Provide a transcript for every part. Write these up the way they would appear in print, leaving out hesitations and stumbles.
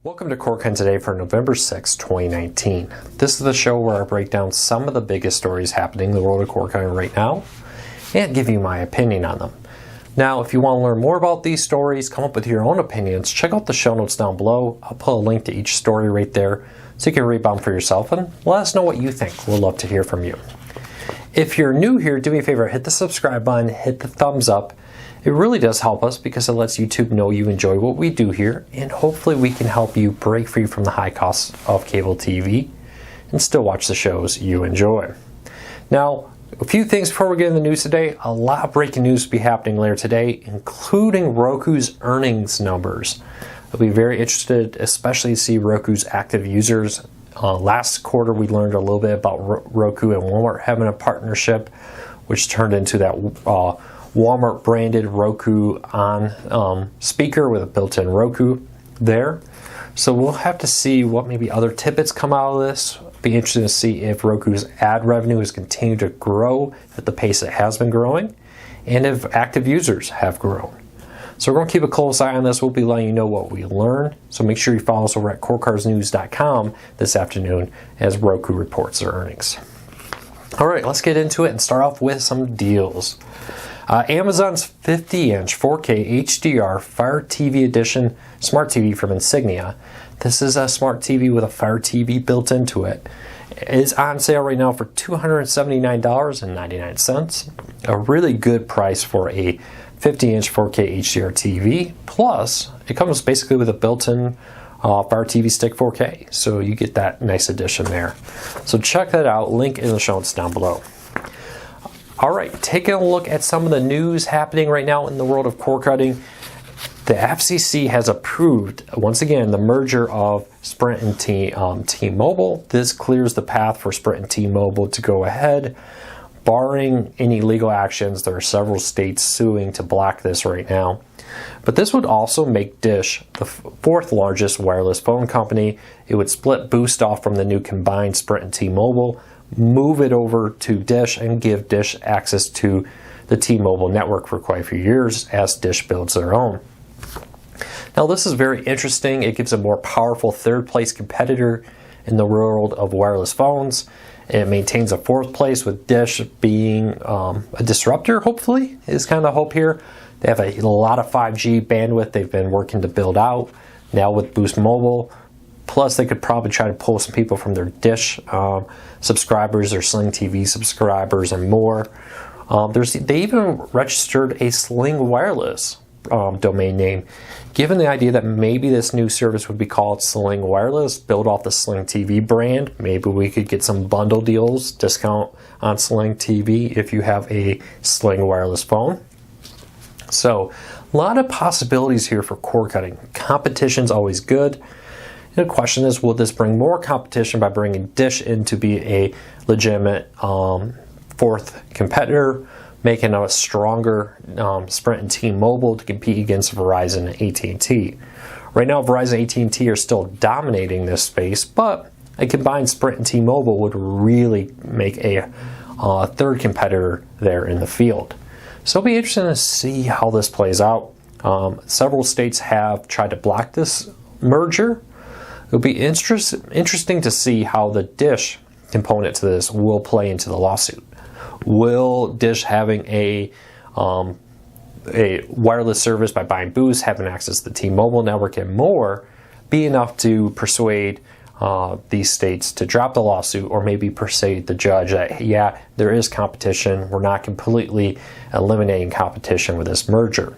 Welcome to CorkCon today for November 6, 2019. This is the show where I break down some of the biggest stories happening in the world of CorkCon right now and give you my opinion on them. Now, if you want to learn more about these stories, come up with your own opinions, check out the show notes down below. I'll put a link to each story right there so you can read them for yourself and let us know what you think. We'd love to hear from you. If you're new here, do me a favor, hit the subscribe button, hit the thumbs up. It really does help us because it lets YouTube know you enjoy what we do here, and hopefully we can help you break free from the high costs of cable TV and still watch the shows you enjoy. Now, a few things before we get into the news today. A lot of breaking news will be happening later today, including Roku's earnings numbers. I'll be very interested, especially to see Roku's active users. Last quarter, we learned a little bit about Roku and Walmart having a partnership, which turned into that Walmart branded Roku on speaker with a built-in Roku there. So we'll have to see what maybe other tidbits come out of this. Be interested to see if Roku's ad revenue has continued to grow at the pace it has been growing, and if active users have grown. So we're going to keep a close eye on this. We'll be letting you know what we learn. So make sure you follow us over at CorkCarsNews.com this afternoon as Roku reports their earnings. All right, let's get into it and start off with some deals. Amazon's 50-inch 4K HDR Fire TV Edition Smart TV from Insignia. This is a smart TV with a Fire TV built into it. It is on sale right now for $279.99. A really good price for a 50-inch 4K HDR TV. Plus, it comes basically with a built-in Fire TV Stick 4K. So you get that nice addition there. So check that out. Link in the show notes down below. All right, taking a look at some of the news happening right now in the world of cord cutting. The FCC has approved, once again, the merger of Sprint and T-Mobile. This clears the path for Sprint and T-Mobile to go ahead. Barring any legal actions, there are several states suing to block this right now. But this would also make Dish the fourth largest wireless phone company. It would split Boost off from the new combined Sprint and T-Mobile, move it over to Dish, and give Dish access to the T-Mobile network for quite a few years as Dish builds their own. Now this is very interesting. It gives a more powerful third place competitor in the world of wireless phones. It maintains a fourth place with Dish being a disruptor, hopefully, is kind of the hope here. They have a lot of 5G bandwidth they've been working to build out. Now with Boost Mobile, plus they could probably try to pull some people from their Dish subscribers, their Sling TV subscribers, and more. They even registered a Sling Wireless domain name, given the idea that maybe this new service would be called Sling Wireless, build off the Sling TV brand. Maybe we could get some bundle deals, discount on Sling TV if you have a Sling Wireless phone. So a lot of possibilities here for cord cutting. Competition's always good. The question is, will this bring more competition by bringing Dish in to be a legitimate fourth competitor, making a stronger Sprint and T-Mobile to compete against Verizon and AT&T? Right now, Verizon and AT&T are still dominating this space, but a combined Sprint and T-Mobile would really make a third competitor there in the field. So it'll be interesting to see how this plays out. Several states have tried to block this merger. It'll be interesting to see how the Dish component to this will play into the lawsuit. Will Dish having a wireless service by buying Boost, having access to the T-Mobile network and more, be enough to persuade these states to drop the lawsuit, or maybe persuade the judge that, yeah, there is competition, we're not completely eliminating competition with this merger?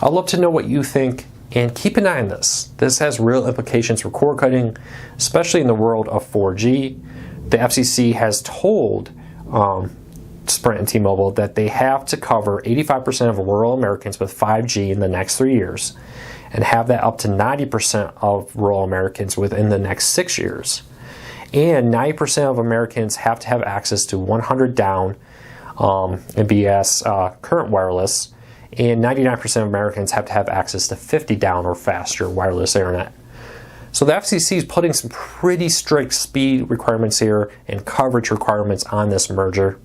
I'd love to know what you think. And keep an eye on this. This has real implications for cord cutting, especially in the world of 4G. The FCC has told Sprint and T-Mobile that they have to cover 85% of rural Americans with 5G in the next 3 years, and have that up to 90% of rural Americans within the next 6 years. And 90% of Americans have to have access to 100 down MBS current wireless, and 99% of Americans have to have access to 50 down or faster wireless internet. So the FCC is putting some pretty strict speed requirements here and coverage requirements on this merger.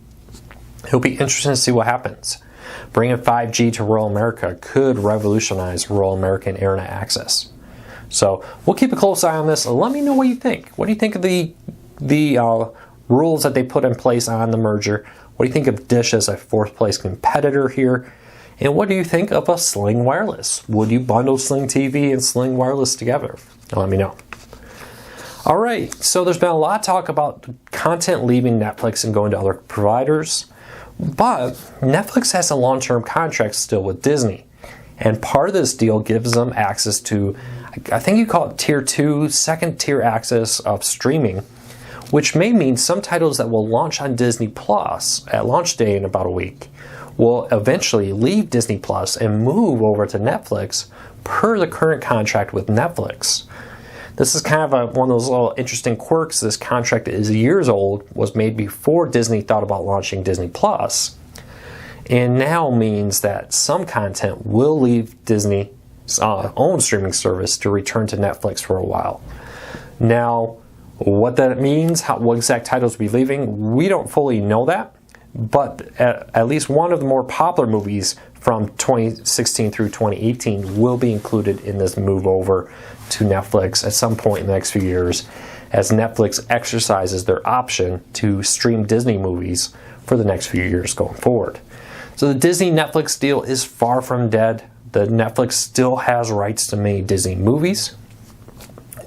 It'll be interesting to see what happens. Bringing 5G to rural America could revolutionize rural American internet access. So we'll keep a close eye on this. Let me know what you think. What do you think of the rules that they put in place on the merger? What do you think of Dish as a fourth place competitor here? And what do you think of a Sling Wireless? Would you bundle Sling TV and Sling Wireless together? Let me know. All right, so there's been a lot of talk about content leaving Netflix and going to other providers, but Netflix has a long-term contract still with Disney, and part of this deal gives them access to, I think you call it Tier 2, second-tier access of streaming, which may mean some titles that will launch on Disney Plus at launch day in about a week will eventually leave Disney Plus and move over to Netflix per the current contract with Netflix. This is kind of one of those little interesting quirks. This contract is years old, was made before Disney thought about launching Disney Plus, and now means that some content will leave Disney's own streaming service to return to Netflix for a while. Now, what that means, what exact titles will be leaving, we don't fully know that, but at least one of the more popular movies from 2016 through 2018 will be included in this move over to Netflix at some point in the next few years, as Netflix exercises their option to stream Disney movies for the next few years going forward. So the Disney-Netflix deal is far from dead. The Netflix still has rights to many Disney movies.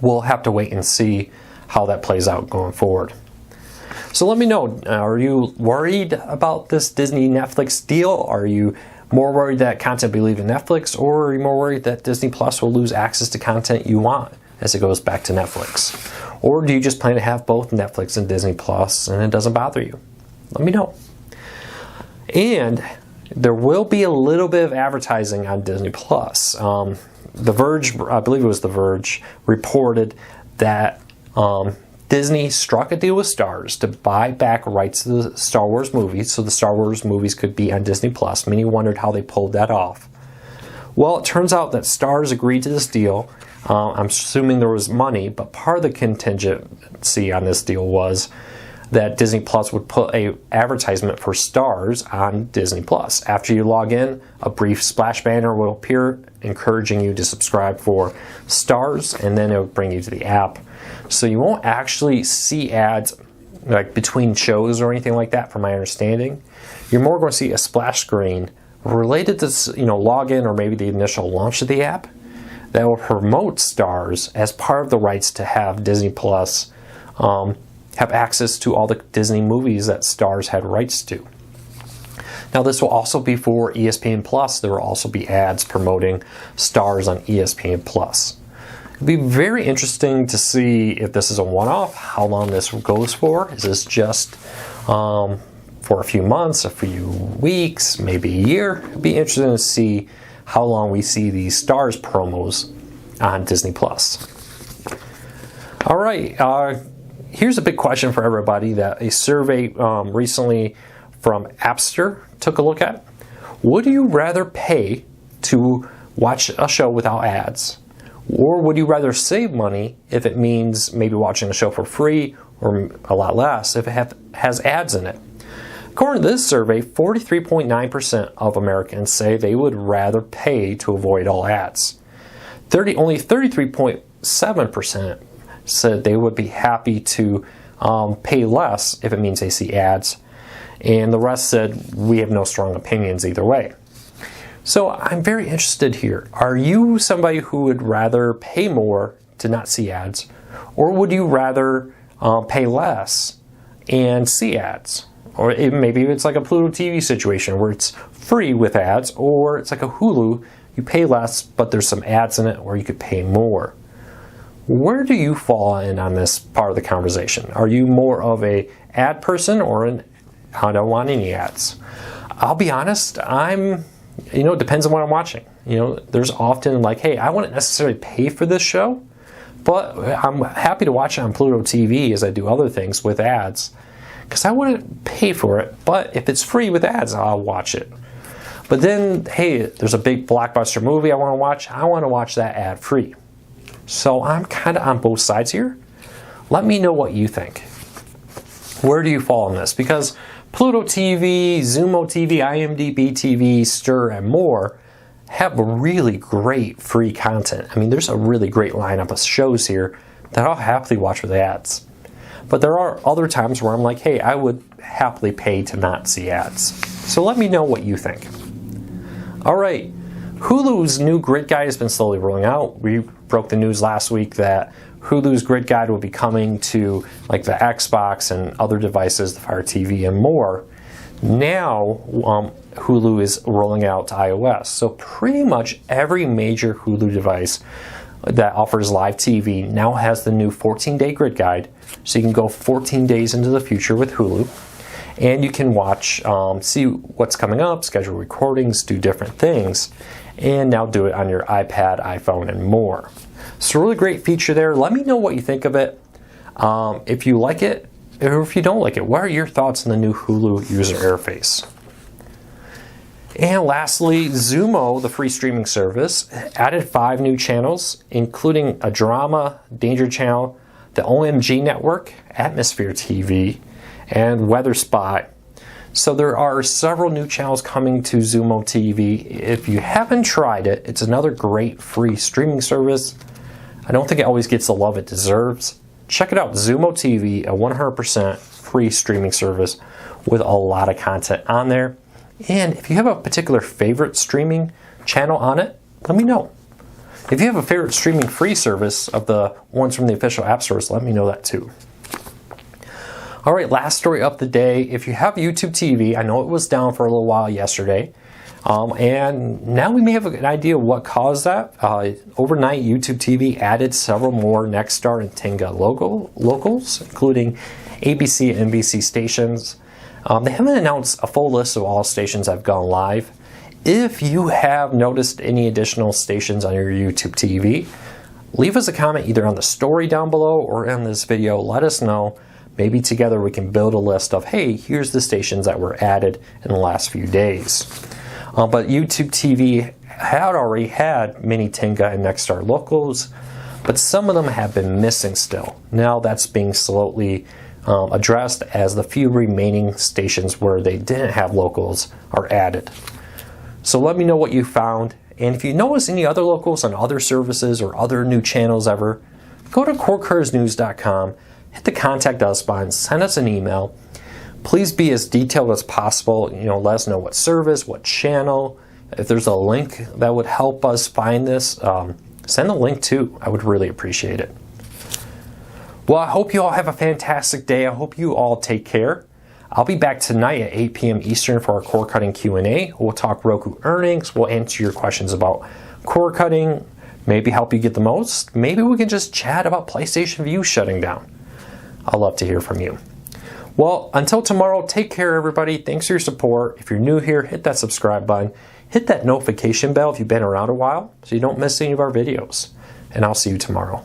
We'll have to wait and see how that plays out going forward. So let me know, are you worried about this Disney-Netflix deal? Are you more worried that content will be leaving Netflix, or are you more worried that Disney Plus will lose access to content you want as it goes back to Netflix? Or do you just plan to have both Netflix and Disney Plus and it doesn't bother you? Let me know. And there will be a little bit of advertising on Disney Plus. The Verge, I believe it was The Verge, reported that Disney struck a deal with Starz to buy back rights to the Star Wars movies, so the Star Wars movies could be on Disney Plus. Many wondered how they pulled that off. Well, it turns out that Starz agreed to this deal. I'm assuming there was money, but part of the contingency on this deal was that Disney Plus would put an advertisement for Starz on Disney Plus. After you log in, a brief splash banner will appear encouraging you to subscribe for Starz, and then it will bring you to the app. So you won't actually see ads like between shows or anything like that, from my understanding. You're more going to see a splash screen related to, login or maybe the initial launch of the app that will promote Starz as part of the rights to have Disney Plus have access to all the Disney movies that Starz had rights to. Now, this will also be for ESPN Plus. There will also be ads promoting Starz on ESPN Plus. It'll be very interesting to see if this is a one-off, how long this goes for. Is this just for a few months, a few weeks, maybe a year? It'll be interesting to see how long we see these Starz promos on Disney Plus. All right, here's a big question for everybody that a survey recently from Appster took a look at. Would you rather pay to watch a show without ads? Or would you rather save money if it means maybe watching a show for free, or a lot less if it has ads in it? According to this survey, 43.9% of Americans say they would rather pay to avoid all ads. Only 33.7% said they would be happy to pay less if it means they see ads. And the rest said, we have no strong opinions either way. So I'm very interested here. Are you somebody who would rather pay more to not see ads? Or would you rather pay less and see ads? Or maybe it's like a Pluto TV situation where it's free with ads, or it's like a Hulu, you pay less but there's some ads in it, or you could pay more. Where do you fall in on this part of the conversation? Are you more of a ad person or I don't want any ads? I'll be honest, it depends on what I'm watching. There's often like, hey, I wouldn't necessarily pay for this show, but I'm happy to watch it on Pluto TV as I do other things with ads, because I wouldn't pay for it, but if it's free with ads, I'll watch it. But then, hey, there's a big blockbuster movie I want to watch that ad free. So I'm kind of on both sides here. Let me know what you think. Where do you fall on this? Because Pluto TV, Xumo TV, IMDb TV, Stir, and more have really great free content. I mean, there's a really great lineup of shows here that I'll happily watch with ads. But there are other times where I'm like, hey, I would happily pay to not see ads. So let me know what you think. All right, Hulu's new grid guide has been slowly rolling out. We broke the news last week that Hulu's grid guide will be coming to like the Xbox and other devices, the Fire TV and more. Now, Hulu is rolling out to iOS. So pretty much every major Hulu device that offers live TV now has the new 14-day grid guide. So you can go 14 days into the future with Hulu. And you can watch, see what's coming up, schedule recordings, do different things. And now do it on your iPad, iPhone, and more. So really great feature there. Let me know what you think of it. If you like it, or if you don't like it, what are your thoughts on the new Hulu user interface? And lastly, Xumo, the free streaming service, added 5 new channels, including a drama, Danger Channel, the OMG Network, Atmosphere TV, and Weather Spot. So there are several new channels coming to Xumo TV. If you haven't tried it, it's another great free streaming service. I don't think it always gets the love it deserves. Check it out, Xumo TV, a 100% free streaming service with a lot of content on there. And if you have a particular favorite streaming channel on it, let me know. If you have a favorite streaming free service of the ones from the official app stores, let me know that too. All right, last story up the day. If you have YouTube TV, I know it was down for a little while yesterday. And now we may have an idea of what caused that. Overnight, YouTube TV added several more Nexstar and Tegna locals, including ABC and NBC stations. They haven't announced a full list of all stations that have gone live. If you have noticed any additional stations on your YouTube TV, leave us a comment either on the story down below or in this video. Let us know. Maybe together we can build a list of, hey, here's the stations that were added in the last few days. But YouTube TV had already had many Tegna and Nexstar locals, but some of them have been missing still. Now that's being slowly addressed as the few remaining stations where they didn't have locals are added. So let me know what you found. And if you notice any other locals on other services or other new channels ever, go to corecarsnews.com, hit the contact us button, send us an email. Please be as detailed as possible. Let us know what service, what channel. If there's a link that would help us find this, send a link too. I would really appreciate it. Well, I hope you all have a fantastic day. I hope you all take care. I'll be back tonight at 8 p.m. Eastern for our cord cutting Q&A. We'll talk Roku earnings. We'll answer your questions about cord cutting, maybe help you get the most. Maybe we can just chat about PlayStation Vue shutting down. I'd love to hear from you. Well, until tomorrow, take care, everybody. Thanks for your support. If you're new here, hit that subscribe button. Hit that notification bell if you've been around a while so you don't miss any of our videos. And I'll see you tomorrow.